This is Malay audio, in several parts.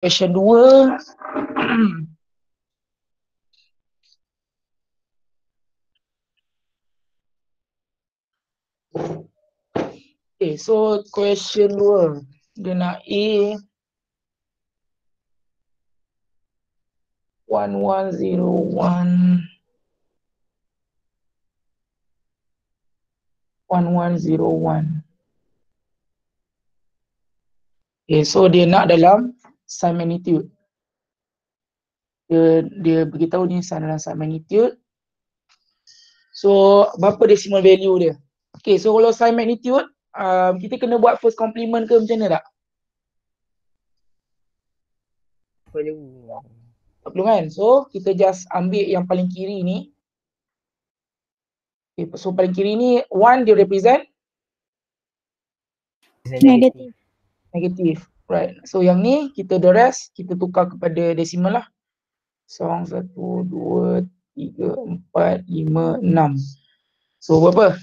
Question 2. Okay, so question 2. Dia nak A 1101 1101. Okay, so dia nak dalam sign magnitude. Dia beritahu ni dalam sign magnitude. So berapa decimal value dia? Okay, so kalau sign magnitude, kita kena buat first complement ke macam mana tak? Tak perlu kan? So kita just ambil yang paling kiri ni. Okay, so paling kiri ni 1 dia represent Negatif. negatif. Right. So yang ni kita the rest kita tukar kepada decimal lah. 1, 2, 3, 4, 5, 6. So berapa?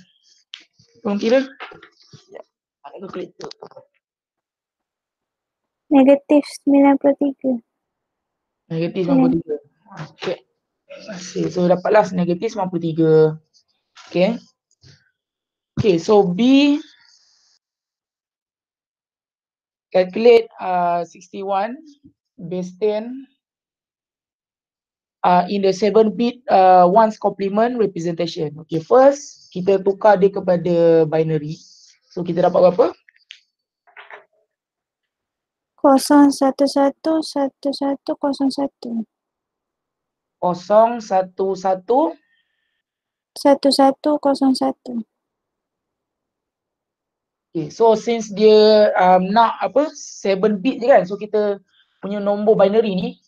Tolong kira. Mana calculator? Negatif 93. Negatif 93. Okay. So dapatlah negatif 93. Okay. Okay, so B calculate 61 base 10 in the 7-bit ones complement representation. Okay, first kita tukar dia kepada binary. So kita dapat berapa? 0111101. 011 1101. Okay, so since dia nak apa 7-bit je kan, so kita punya nombor binary ni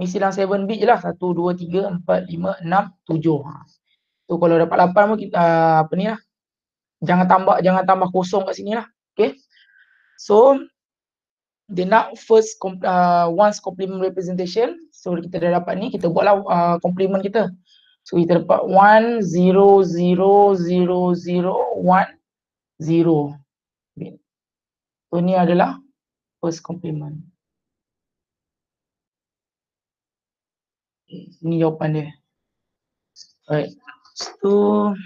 mesti dalam 7-bit je lah. 1, 2, 3, 4, 5, 6, 7. So kalau dapat 8 pun kita apa ni lah, jangan tambah kosong kat sini lah. Okay, so dia nak first ones complement representation. So kita dah dapat ni, kita buatlah complement kita. So kita dapat 1 0 0 0 0 1 0. So ni adalah first complement. Ini jawapan dia. Alright. So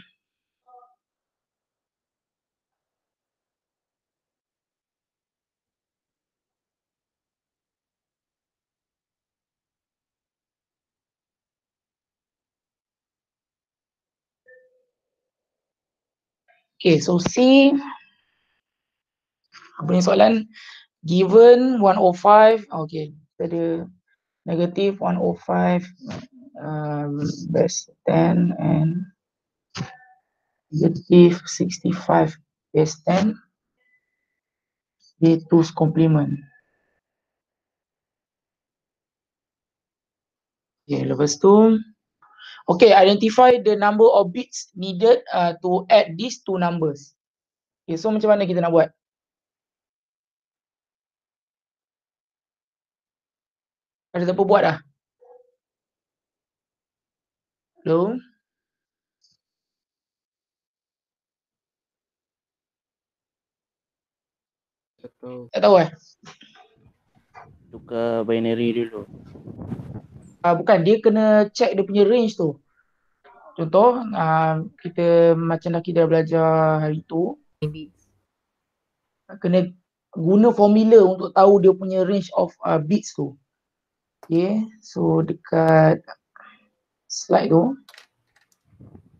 okay, so C. Apa ni soalan? Given 105, okay, kita ada negative 105 base 10 and negative 65 base 10 di 2's complement. Okay, lepas tu, okay, identify the number of bits needed to add these two numbers. Okay, so macam mana kita nak buat? Ada siapa buat dah? Hello? Tak tahu Tukar binary dulu. Bukan, dia kena check dia punya range tu. Contoh, kita macam dah kita belajar hari tu, kena guna formula untuk tahu dia punya range of bits tu. Okay, so dekat slide tu,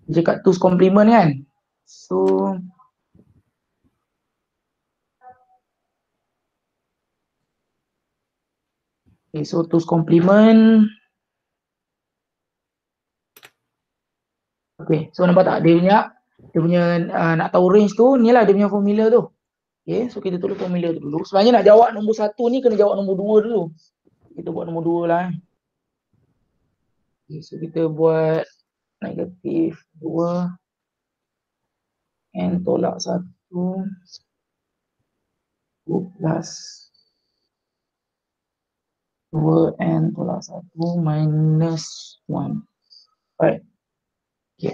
dekat 2's complement kan. So okay, so 2's complement. Okay, so nampak tak dia punya nak tahu range tu, ni lah dia punya formula tu. Okay, so kita tulis formula tu dulu. Sebenarnya nak jawab nombor 1 ni kena jawab nombor 2 dulu. Kita buat nombor 2 lah. Okay, so kita buat negatif 2 n tolak 1 2 plus 2 n tolak 1 minus 1. Right. Okay.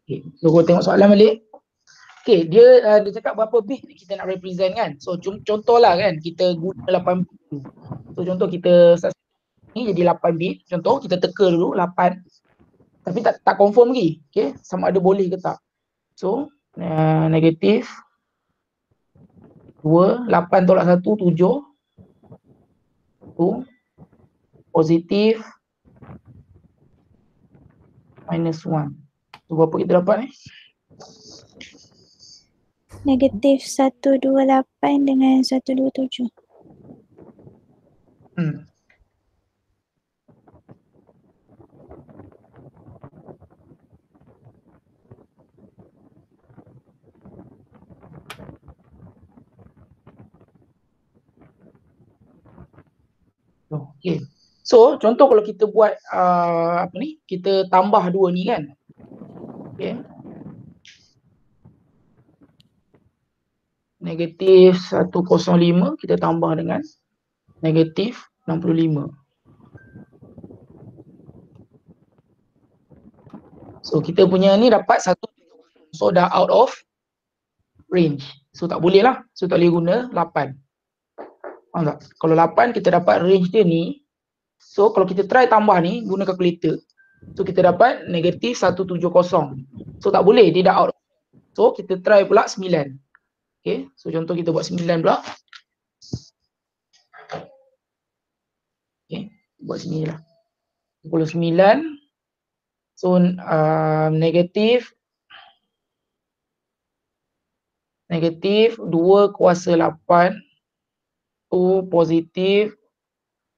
Okay. So, kau tengok soalan balik. Okay, dia cakap berapa bit kita nak represent kan. So contohlah kan, kita guna 8 bit dulu. So contoh kita ni jadi 8 bit. Contoh kita teka dulu 8. Tapi tak confirm lagi. Okay, sama ada boleh ke tak. So negatif 2, 8 tolak 1, 7. Positif minus 1. So berapa kita dapat ni? Negatif 128 dengan 127. Okay. So contoh kalau kita buat kita tambah dua ni kan. Okay. Negatif 105 kita tambah dengan negatif 65. So kita punya ni dapat 1. So dah out of range. So tak boleh lah. So tak boleh guna 8. Faham tak? Kalau 8 kita dapat range dia ni. So kalau kita try tambah ni guna kalkulator. So kita dapat negatif 170. So tak boleh, dia dah out. So kita try pula 9. Okay, so contoh kita buat 9 pula. Okay, buat sini lah. 29. So negatif 2 kuasa 8. So positif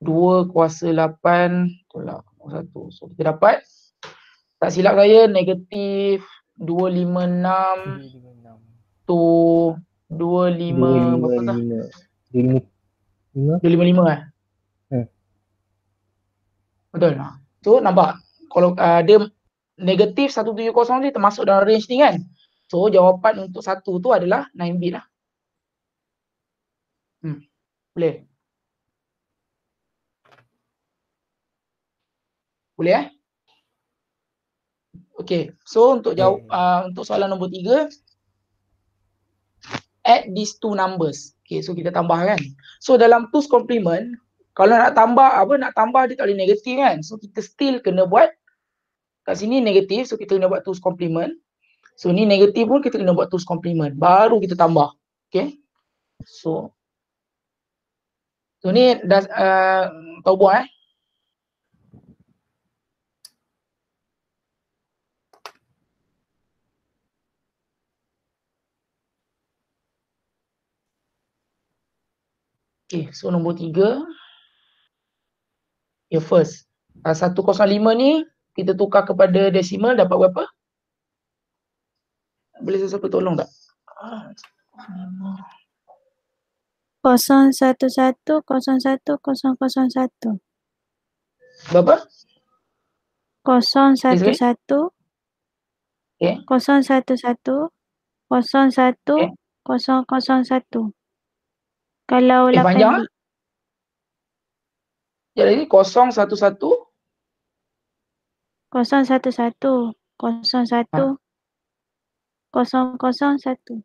2 kuasa 8 tolak 1. So kita dapat, tak silap saya, negatif 256 to 25 berapa tak? 255 kan? Betul. So nampak kalau dia negatif 170 ni termasuk dalam range ni kan. So jawapan untuk satu tu adalah 9 bit lah. Boleh? Boleh Okay. So untuk jawab untuk soalan nombor 3, add these two numbers. Okay, so kita tambah kan. So dalam 2's complement, kalau nak tambah dia tak boleh negatif kan. So kita still kena buat kat sini negatif, so kita kena buat 2's complement. So ni negatif pun kita kena buat 2's complement. Baru kita tambah. Okay. So ni dah tahu buat Okay, so nombor 3. First. 105 ni kita tukar kepada desimal dapat berapa? Boleh sesiapa tolong tak? 011 001 001. Berapa? 011 Okay. 011 01 001. Kalau 8 panjang bit. Jadi 011 011 01 001.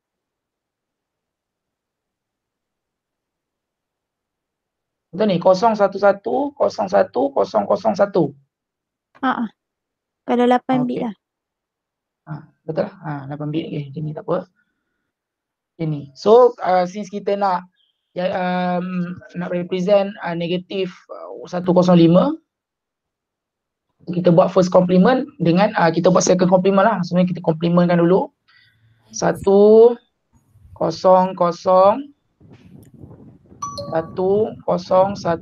Betul ni 011 01 001. Kalau 8 bit lah. Betul lah. 8 bit okay. Macam ni tak apa. Ini. So since kita nak represent negatif 105, kita buat first complement dengan kita buat second complement lah. Sebenarnya kita complementkan dulu. 1 0 0 1 0 1 1 0.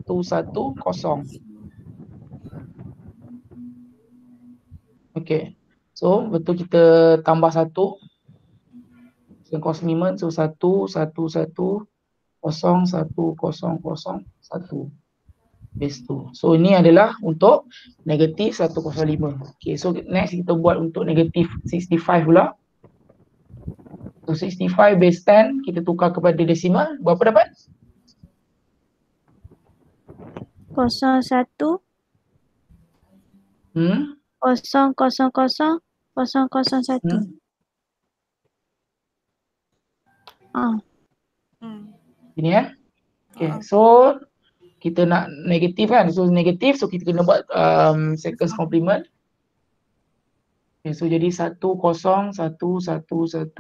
Okay. So betul kita tambah 1. Second complement, so 1 1 1 0 1 0 0 1. Base 2. So ini adalah untuk negatif 105. Okay, so next kita buat untuk negatif 65 pula. So 65 base 10 kita tukar kepada desimal, berapa dapat? 01 000 001. 0 Ini kan. Okay, so kita nak negatif kan. So negatif, so kita kena buat second complement. Okay, so jadi 1 0 1 1 1 1 1 0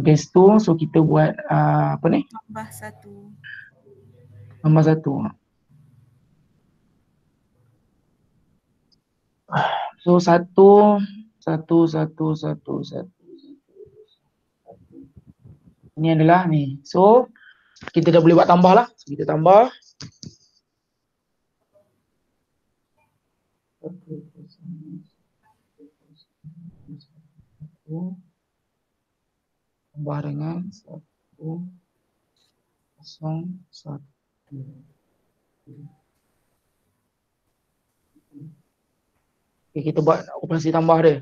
base tu, so kita buat apa ni? Tambah 1. Tambah 1. So 1 1 1 1 1. Ini adalah ni. So kita dah boleh buat tambah lah. So, kita tambah. Tambah dengan 1 0 1. Okay, kita buat operasi tambah dia.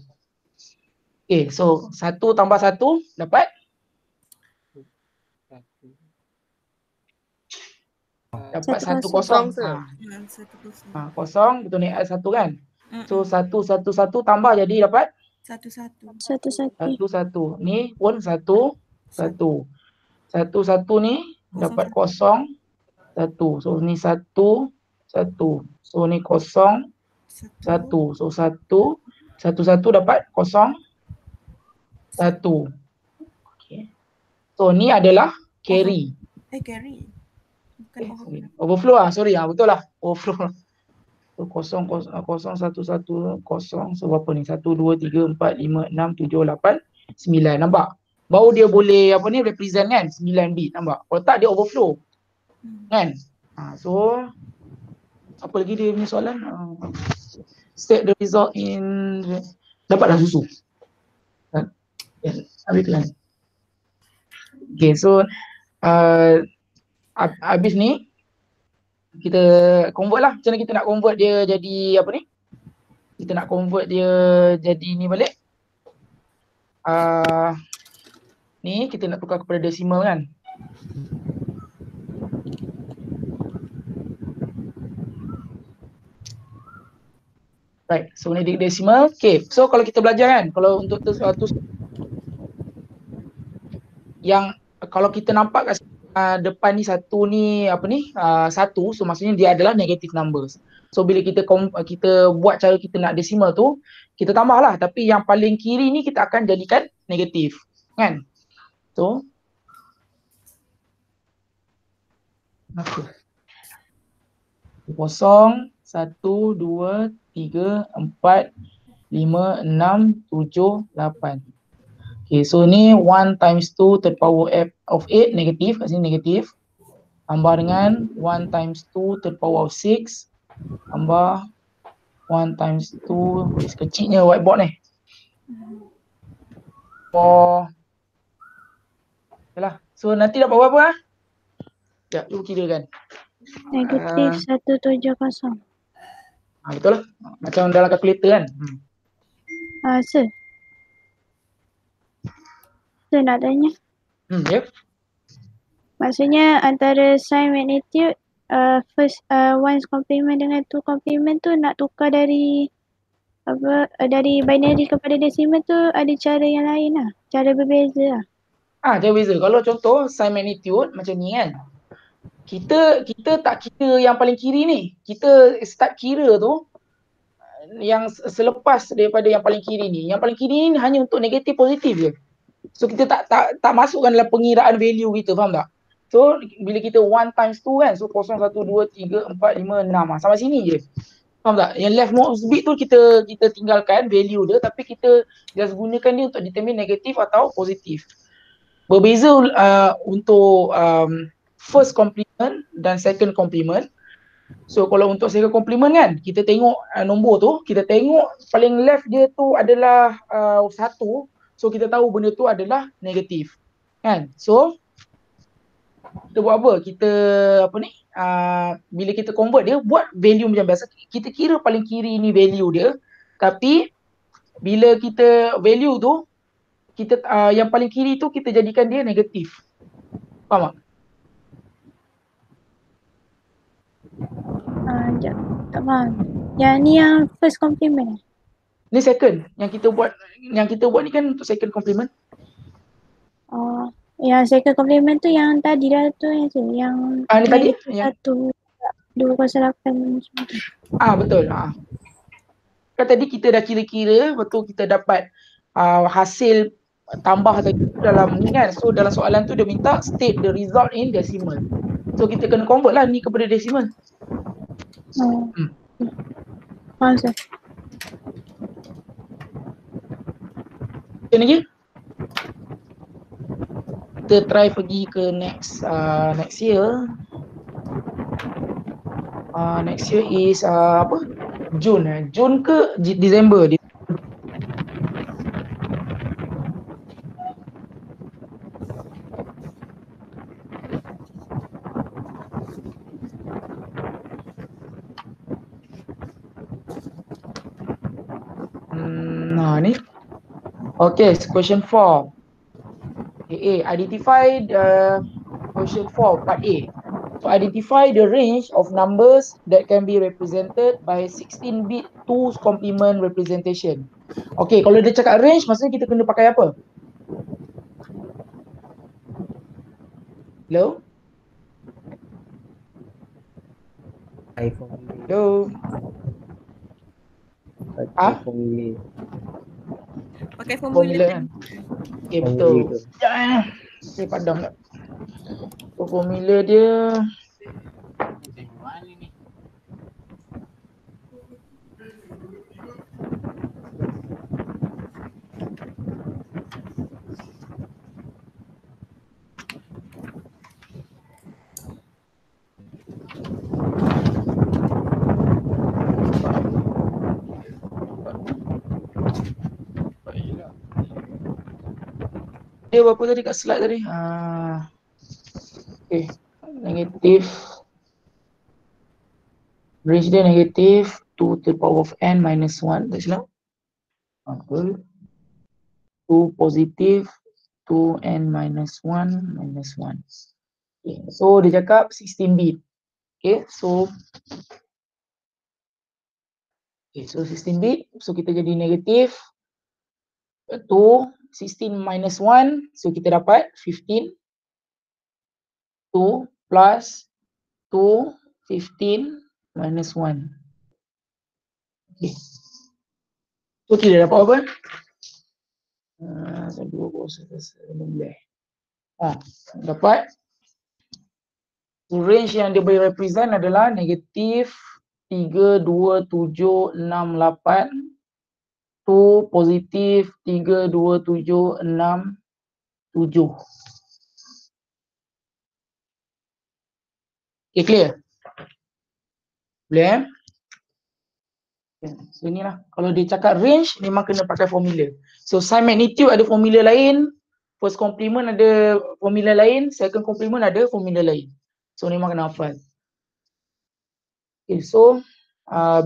Okay, so 1 tambah 1 dapat? Dapat 1 0. Kosong, betul ni add 1 kan? So 1 1 1 tambah jadi dapat? 1 1. 1 1. 1 1. Ni pun 1 1. 1 1 ni dapat 0 1. So ni 1 1. So ni 0 1. So 1 1 dapat 0 1. Okay. So ni adalah carry. Carry. Bukan overflow lah, sorry betul lah, overflow. So 0 0 1 1 0. So berapa ni? 1 2 3 4 5 6 7 8 9. Nampak? Baru dia boleh apa ni represent kan 9 bit, nampak? Kalau tak dia overflow. Kan? So apa lagi dia punya soalan? State the result in dapat dah susu. Habis kelas. Okay, so habis ni kita convert lah. Macam mana kita nak convert dia jadi apa ni? Kita nak convert dia jadi ni balik. Ni kita nak tukar kepada decimal kan. Right, so ni decimal. Okay, so kalau kita belajar kan, kalau untuk yang kalau kita nampak kat depan ni satu ni apa ni satu, so maksudnya dia adalah negative numbers. So bila kita buat cara kita nak decimal tu, kita tambahlah, tapi yang paling kiri ni kita akan jadikan negatif kan. So apa? 0 1 2 3 4 5 6 7 8. Okay, so ni 1 times 2 to the power of 8 negatif, kat sini negatif. Tambah dengan 1 times 2 to the power of 6. Tambah 1 times 2, kecilnya whiteboard ni. Yalah, so nanti dapat berapa lah? Sekejap, tu kira kan. Negatif 170. Betul lah, macam dalam kalkulator kan. Sir. Saya nak tanya. Ya. Maksudnya antara sign magnitude first one's complement dengan two complement tu nak tukar dari dari binary kepada decimal tu ada cara yang lain lah. Cara berbeza lah. Cara beza. Kalau contoh sign magnitude macam ni kan. Kita tak kira yang paling kiri ni. Kita start kira tu yang selepas daripada yang paling kiri ni. Yang paling kiri ni hanya untuk negatif positif je. So kita tak masukkan dalam pengiraan value kita, faham tak? So bila kita 1 times 2 kan, so 0 1 2 3 4 5 6 sampai sini je. Faham tak? Yang leftmost bit tu kita tinggalkan value dia, tapi kita just gunakan dia untuk determine negatif atau positif. Berbeza untuk first complement dan second complement. So kalau untuk second complement kan, kita tengok nombor tu, kita tengok paling left dia tu adalah 1. So kita tahu benda tu adalah negatif. Kan? So kita buat apa? Kita apa ni? Bila kita convert dia, buat value macam biasa. Kita kira paling kiri ni value dia. Tapi bila kita value tu, kita yang paling kiri tu kita jadikan dia negatif. Faham tak? Sekejap, tak faham. Yang ni yang first complement. Ni second. Yang kita buat ni kan untuk second complement. Yang second complement tu yang tadi dah tu yang Ni tadi negatif yang 1.208 macam tu. betul. Kan tadi kita dah kira-kira, betul kita dapat hasil tambah tadi dalam ni kan. So dalam soalan tu dia minta state the result in decimal. So kita kena convert lah ni kepada decimal. Faham sir. Macam lagi? Kita try pergi ke next year. Next year is apa? June June ke December? Ni. Okay, question 4. Identify question 4, part A. So identify the range of numbers that can be represented by 16-bit 2's complement representation. Okay, kalau dia cakap range, maksudnya kita kena pakai apa? Hello? Hello? Pakai formula Kan? Okay, betul. Saya padam tak? So, formula dia dia berapa tadi kat slide tadi? Okay, negatif. Range dia negatif 2 to the power of n minus 1. Tak silap? Betul. 2 positif 2n minus 1 minus 1. Okay, so dia cakap 16 bit. Okay, so 16 bit. So kita jadi negatif 2, 16 minus 1. So kita dapat 15. 2 plus 2, 15 minus 1. Okay. So kita dapat apa? 2, dapat range yang dia boleh represent adalah negatif 3, 2, 7, 6, 8 to positif 3, 2, 7, 6, 7. Okay, clear? Boleh So inilah, kalau dia cakap range memang kena pakai formula. So sign magnitude ada formula lain, first complement ada formula lain, second complement ada formula lain. So memang kena hafal. Okay, so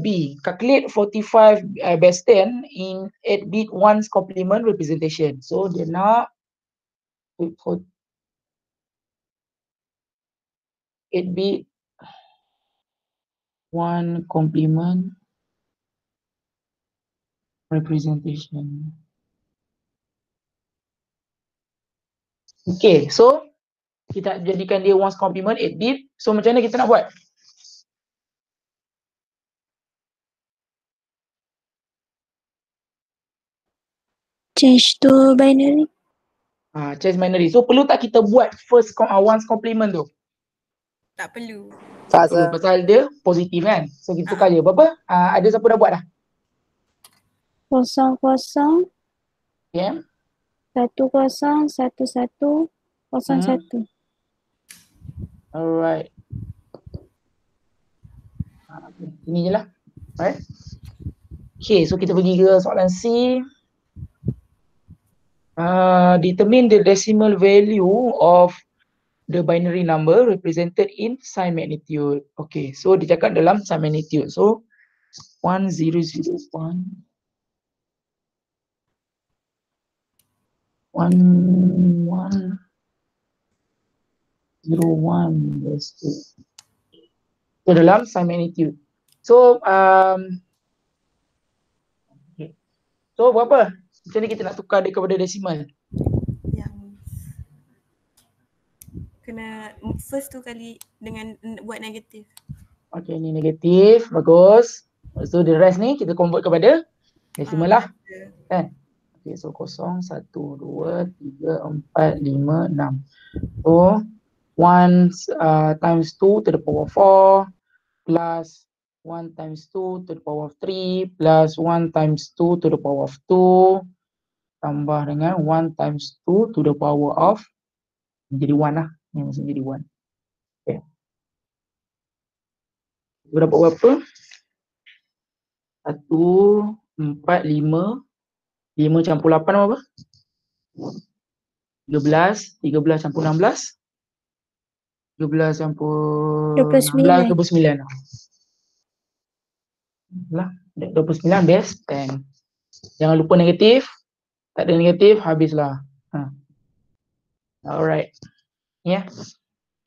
B, calculate 45 base 10 in 8-bit 1's complement representation. So dia nak 8-bit 1 complement representation. Okay, so kita jadikan dia 1's complement 8-bit. So macam mana kita nak buat? Change to binary. Change binary. So perlu tak kita buat first 1's complement tu? Tak perlu. Tak perlu, pasal dia positif kan. So kita tukar je. Berapa? Ada siapa dah buat dah? 00 Okay. 10 11 01. Alright. Ini je lah. Alright. Okay, so kita pergi ke soalan C. Determine the decimal value of the binary number represented in sign magnitude. Okay, so dia cakap dalam sign magnitude. So 1001 1101 so dalam sign magnitude. So okay. So berapa? Macam ni kita nak tukar dia kepada desimal. Yang Kena first tu kali dengan buat negatif. Okay, ni negatif. Bagus. Lepas tu the rest ni kita convert kepada decimal lah. Kan? Okay, so 0, 1, 2, 3, 4, 5, 6. So 1 times 2 to the power 4 plus 1 times 2 to the power of 3 plus 1 times 2 to the power of 2 tambah dengan 1 times 2 to the power of, jadi 1 lah. Yang mesti jadi 1. Okay. Kita dapat berapa? 1, 4, 5. 5 campur 8 apa? 13. 13 campur 16. 13 campur 16, 29. Lah, 29 best 10. Jangan lupa negatif. Tak ada negatif, habislah. Alright. Yeah.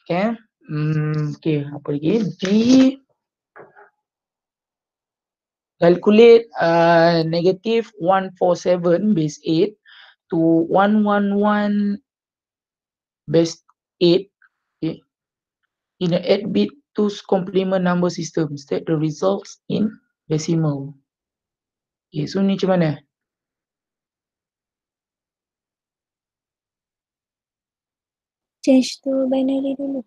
Okay. Okay, apa lagi? B. Calculate negative 147 base 8 to 111 base 8, okay, in an 8-bit 2's complement number system. State the results in decimal. Okay, so ni macam mana? Change to binary dulu.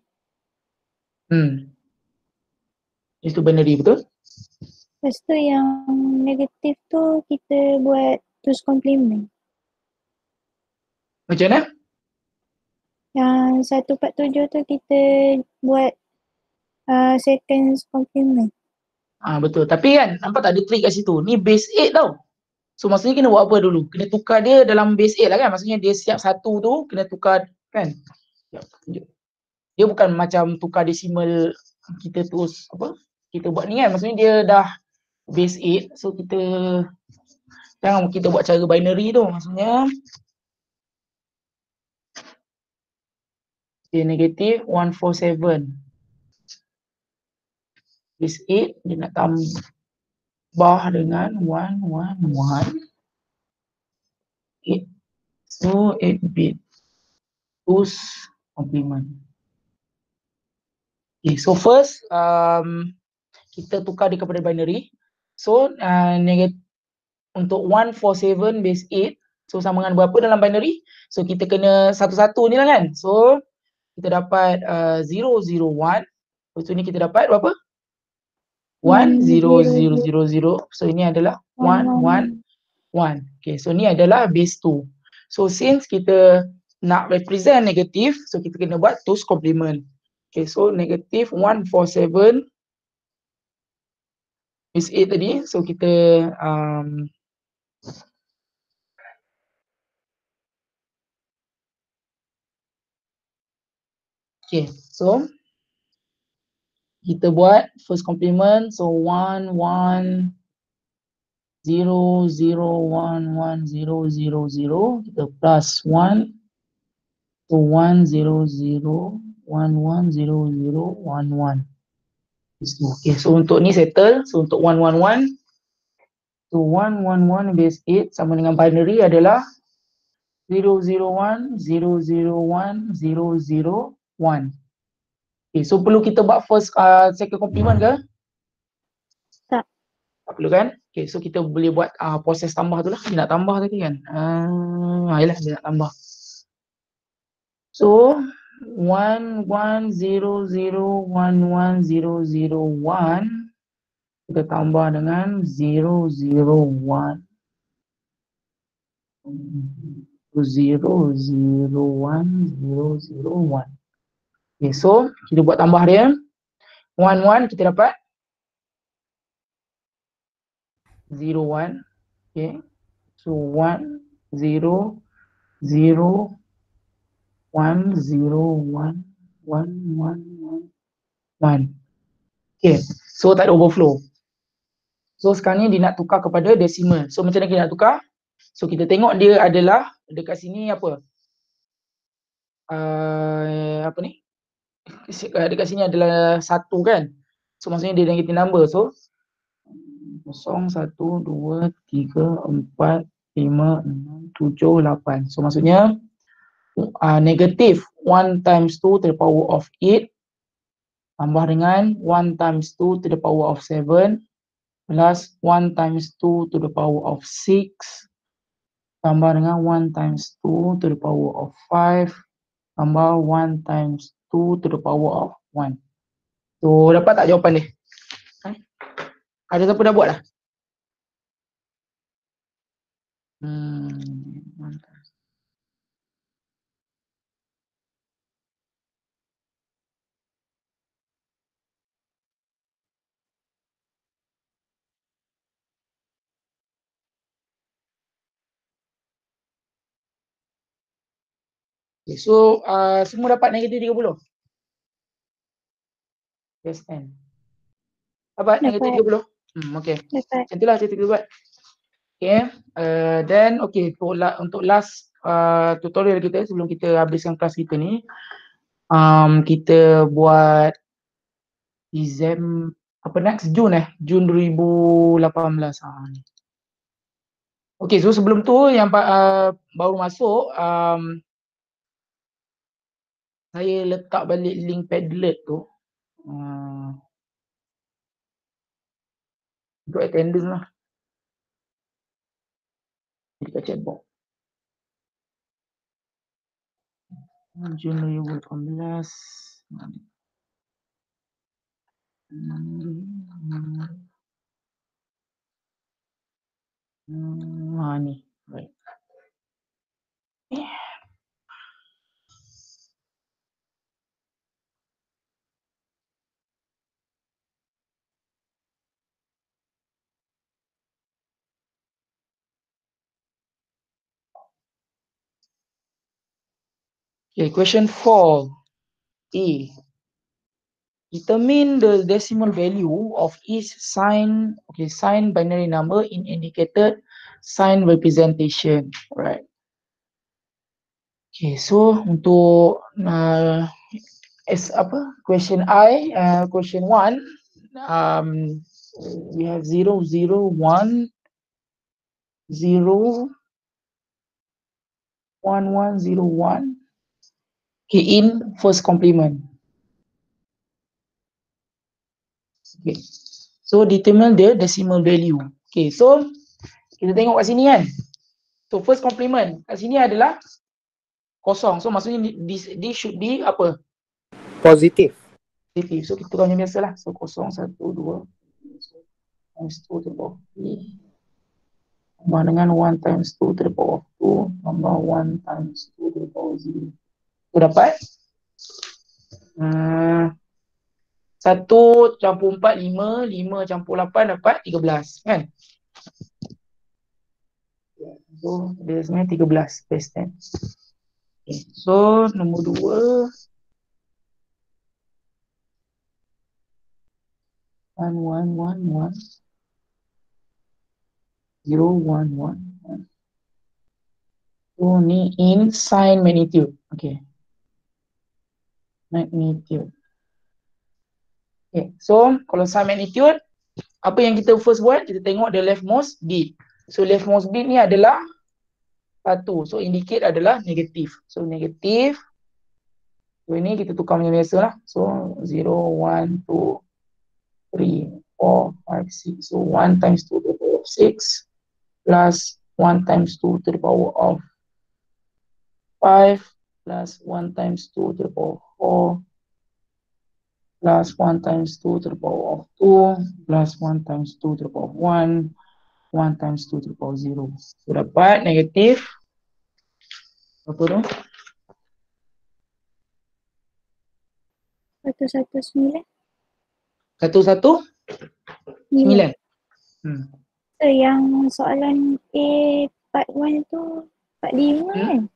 Itu binary, betul? Lepas tu yang negatif tu kita buat two's complement. Macam mana? Yang 147 tu kita buat second's complement. Betul. Tapi kan, nampak tak ada trik kat situ? Ni base 8 tau. So maksudnya kena buat apa dulu? Kena tukar dia dalam base 8 lah kan? Maksudnya dia siap satu tu kena tukar kan? Dia bukan macam tukar desimal kita terus apa? Kita buat ni kan? Maksudnya dia dah base 8. So kita jangan kita buat cara binary tu. Maksudnya dia negative 147 base 8 dia nak tambah dengan 111 8. So 8 bit 2's complement. Okay, so first kita tukar dia kepada binary. So untuk 147 base 8, so sama dengan berapa dalam binary? So kita kena satu-satu ni lah kan. So kita dapat 001. Lepas tu ni kita dapat berapa? 1 0 0 0 0. So ini adalah 1 1 1. Okay, so ni adalah base 2. So since kita nak represent negatif, so kita kena buat 2's complement. Okay, so negative 147 base 8 tadi. So kita okay, so kita buat first complement. So 1 1 0 0 1 1 0 0 0. Kita plus 1. So 1 0 0 1 1 0 0 1 1. Okay, so untuk ni settle. So untuk 111, so 111 base 8 sama dengan binary adalah 001 001 001. Okay, so perlu kita buat first second complement ke? Tak. Tak perlu kan? Okay, so kita boleh buat proses tambah tu lah. Dia nak tambah tadi kan? Yalah, dia nak tambah. So 1 1 0 0 1 1 0 0 1 kita tambah dengan 0 0 1 0 0 0 1 0 0 1. Okay, so kita buat tambah dia. 1 1 kita dapat 0 1. Okay, so 1 0 0 1 0 1 1 1 1. Okay, so tak ada overflow. So sekarang ni dia nak tukar kepada decimal. So macam mana kita nak tukar? So kita tengok dia adalah dekat sini apa? Apa ni? Dekat sini adalah 1 kan? So maksudnya dia negative number. So 0 1 2 3 4 5 6 7 8. So maksudnya negatif 1 times 2 to the power of 8 tambah dengan 1 times 2 to the power of 7 plus 1 times 2 to the power of 6 tambah dengan 1 times 2 to the power of 5 tambah 1 times 2 to the power of 1. So, dapat tak jawapan dia? Ada siapa dah buat dah? Mantap. Okay, so semua dapat negatif 30? Yes, 10. Dapat negatif 30? Okay. Dapat. Macam itulah cerita kita buat. Okay. Then okay, untuk last tutorial kita sebelum kita habiskan kelas kita ni, kita buat exam apa next Jun 2018. Okay, so sebelum tu yang baru masuk, saya letak balik link Padlet tu untuk attendance lah dekat chat box. Jun 2018. Ni. Right. Okay, question 4. Determine the decimal value of each sign binary number in indicated sign representation. Right. Okay, so untuk question question 1, we have 0, 0, 1, 0, 1, 1, 0, 1. Okay, in first complement. Okay, so determine the decimal value. Okay, so kita tengok kat sini kan. So first complement kat sini adalah kosong. So maksudnya this should be apa? Positif. Positif. So kita tukar macam biasalah. So 0, 1, 2 times 2 to the power 3 tambah dengan 1 times 2 to the power 2 tambah 1 times 2 to the power 0. So dapat 1 campur 4, 5, 5 campur 8 dapat 13 kan? So dia sebenarnya 13 base 10. Okay. So nombor 2 1, 1, 1, 1 0, 1, 1. So ni in sign magnitude. Okay. Magnitude. Okay. So kalau sign magnitude, apa yang kita first buat? Kita tengok the leftmost bit. So leftmost bit ni adalah 1. So indicate adalah negatif. So negatif. So ini kita tukar macam biasa lah. So 0, 1, 2, 3, 4, 5, 6. So 1 times 2 to the power of 6 plus 1 times 2 to the power of 5 plus 1 times 2 to the power of 4 plus 1 times 2 to the power of 2 plus 1 times 2 to the power of 1 1 times 2 to the power of 0. So dapat negatif apa tu? 119. 119. So yang soalan A part 1 tu part 5 kan?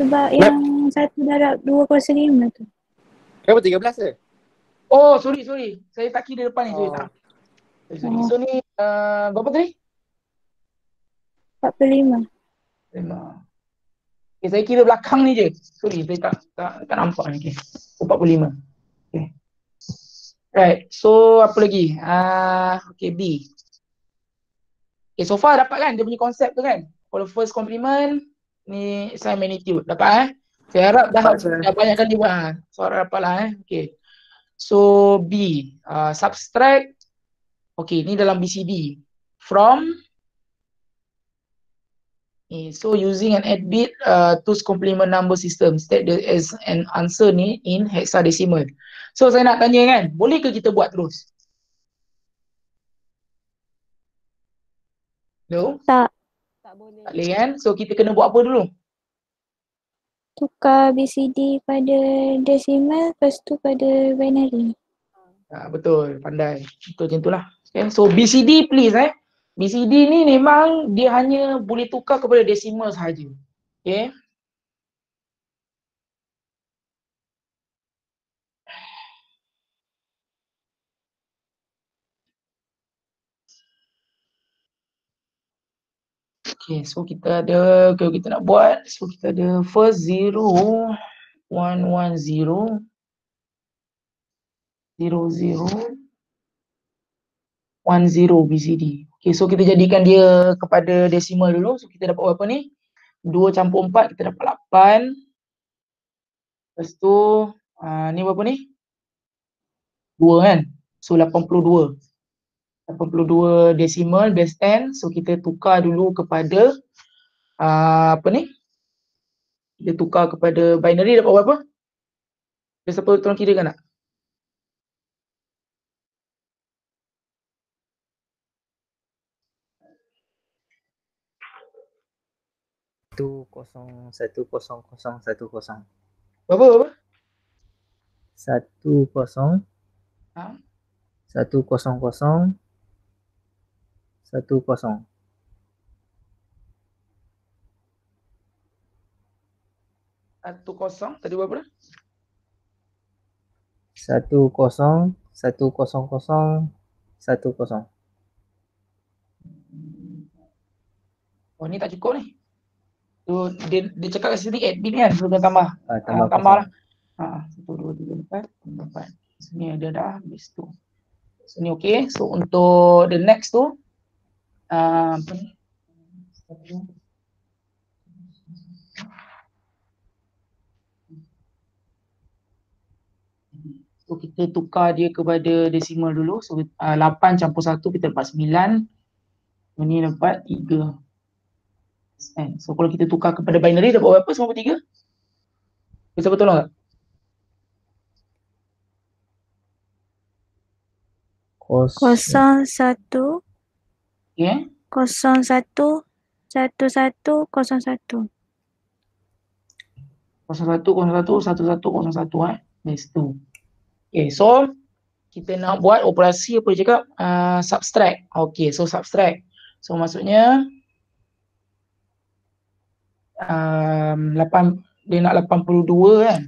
Sebab yang 1 darab 2/5 tu. Kenapa 13 ke? Oh, sorry. Saya tak kira depan ni. Sorry. Oh. So ni berapa tadi? 45. 5. Okay, saya kira belakang ni je. Sorry, saya tak nampak ni. Okay. 45. Okay. Right. So apa lagi? Okay, B. Okay, so far dapat kan dia punya konsep tu kan? For the first complement, ni sign magnitude. Dapat Saya harap dah banyak kali buat. So harap dapat lah Okay. So B, subtract. Okay, ni dalam BCD. From so using an 8-bit two's complement number system, state there is an answer ni in hexadecimal. So saya nak tanya kan, boleh ke kita buat terus? No? Tak boleh. Tak boleh kan? So kita kena buat apa dulu? Tukar BCD pada decimal, lepas tu pada binary. Betul, pandai. Betul macam itulah. Okay. So BCD please BCD ni memang dia hanya boleh tukar kepada decimal sahaja. Okay. Okay, so kita ada, kalau kita nak buat, so kita ada first 0, 1, 1, 0, 0, 0, 1, 0 BCD. Okay, so kita jadikan dia kepada decimal dulu. So kita dapat berapa ni? 2 campur 4, kita dapat 8. Lepas tu, ni berapa ni? 2 kan? So 82. 82 decimal base 10. So kita tukar dulu kepada apa ni? Kita tukar kepada binary dapat berapa? Ada siapa tolong kirakan tak? 10101010. Berapa? 10 Ha? 100 10. 10 tadi berapa dah? 10 Oh ni tak cukup ni. So dia cakap kat sini 8 bit kan, so dia tambah. tambah Tambah lah. kosong. 1, 2, 3, 4, 4. Sini ada dah, habis tu. So ni okey. So untuk the next tu apa ni? So kita tukar dia kepada decimal dulu. So 8 campur 1 kita dapat 9. So ni dapat 3. So kalau kita tukar kepada binary dapat berapa? 93? Bisa betul tak? Kosong satu. Okay. 01 11 01. 01, 01, 11, 01 That's 2. Okay, so kita nak buat operasi apa dia cakap? Subtract. Okay, so subtract. So maksudnya 8, dia nak 82 kan?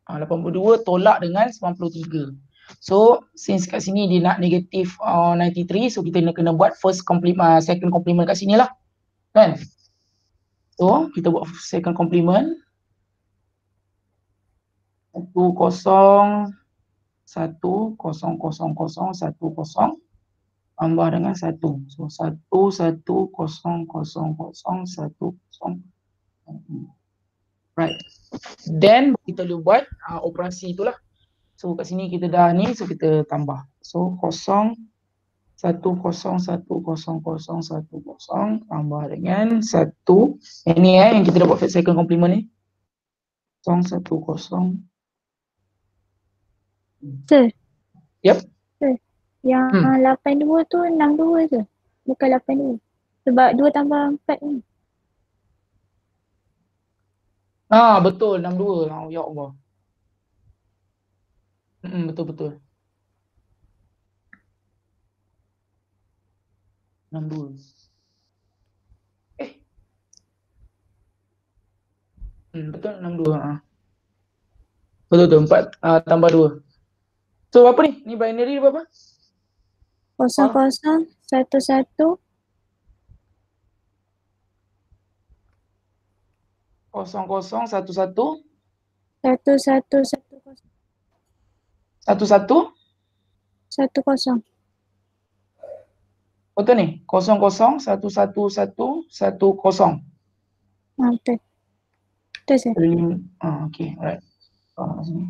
82 tolak dengan 93. So since kat sini dia nak negative 93, so kita kena buat first complement, second complement kat sini lah. Kan? So kita buat second complement. 1, 0, 1, 0, 0, 0, 1, 0 tambah dengan 1. So 1, 1, 0, 0, 0, 1, 0. Right. Then kita boleh buat operasi itulah. So kat sini kita dah ni, so kita tambah. So 0, 1, 0, 1, 0, 0, 1, 0 tambah dengan 1. Ini yang kita dapat second complement ni. 0, 1, 0. Sir. Yep. Sir. Yang 82 tu 62 je. Bukan 82. Sebab 2 tambah 4 ni. Betul 62. Ya Allah. Betul. 62. Betul 62. Betul 4 tambah 2. So apa ni? Ni binary berapa? 00 11 00 11 11 10. 11 10. Betul ni? 00 11 10. Betul. Betul sir. Okay, alright. Sini.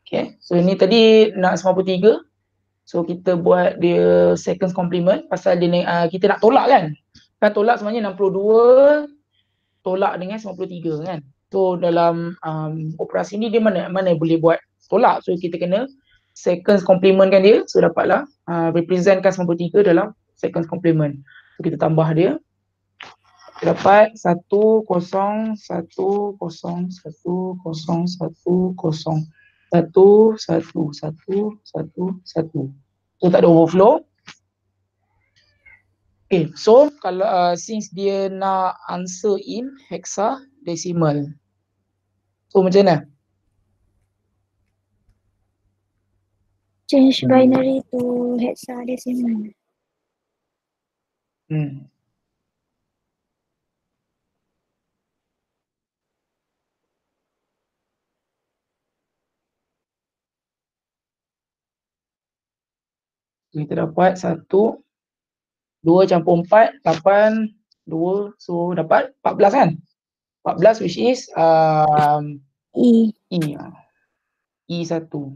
Okay, so ini tadi nak 93. So kita buat dia seconds complement pasal dia kita nak tolak kan. Kan tolak sebenarnya 62 tolak dengan 93 kan. So dalam operasi ni dia mana boleh buat tolak. So kita kena seconds complement kan dia. So dapatlah representkan 93 dalam seconds complement. So kita tambah dia. Kita dapat 1 0 1 0 1 0 1 1 1 1 1 1. So tak ada overflow. Okay, so kalau since dia nak answer in hexadecimal. So macam mana? Change binary to hexadecimal. Kita dapat 1, 2 campur 4, 8, 2, so dapat 14 kan? 14 which is E. E1.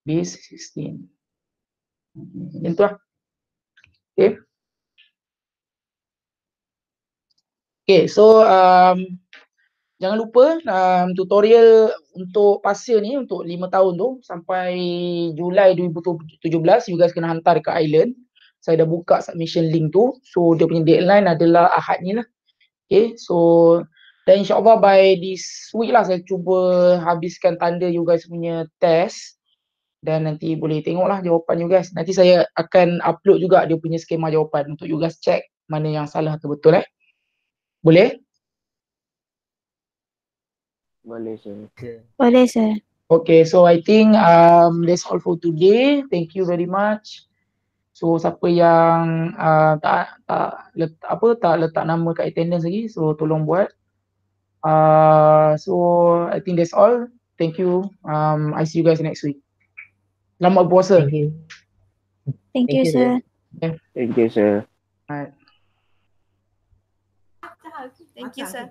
Base 16. Macam tu lah. Okay. Okay, so jangan lupa tutorial untuk pasir ni untuk 5 tahun tu sampai Julai 2017 you guys kena hantar ke Island. Saya dah buka submission link tu. So dia punya deadline adalah Ahad ni lah. Okay, so dan insyaAllah by this week lah saya cuba habiskan tanda you guys punya test. Dan nanti boleh tengoklah jawapan you guys. Nanti saya akan upload juga dia punya skema jawapan untuk you guys check mana yang salah atau betul Boleh? Boleh sir. Boleh sir. Okay, so I think that's all for today. Thank you very much. So siapa yang tak letak nama kat attendance lagi, so tolong buat. So I think that's all. Thank you. I see you guys next week. Selamat puasa. Thank you. Thank you sir. Thank you sir. Alright. Thank you sir.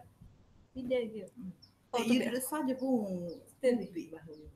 Oh, you resah je pun. Stupid bahu.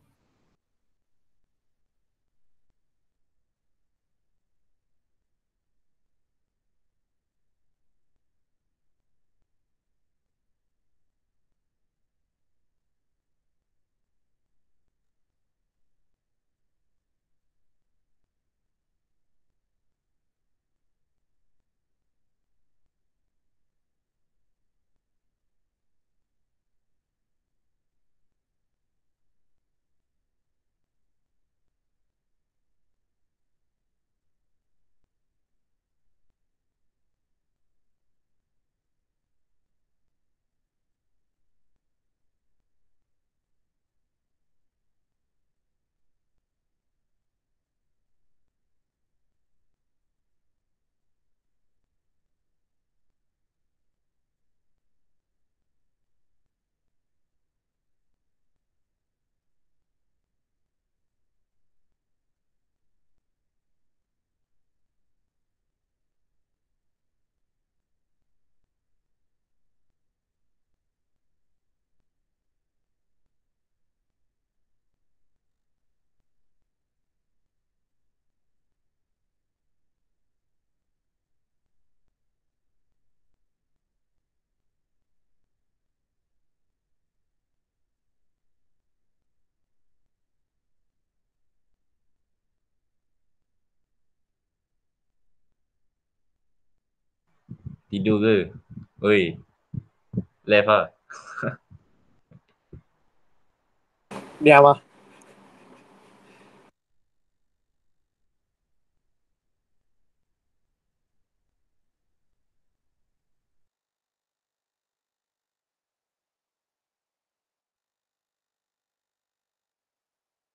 Tidur ke? Oi. Left ah. Diam ah.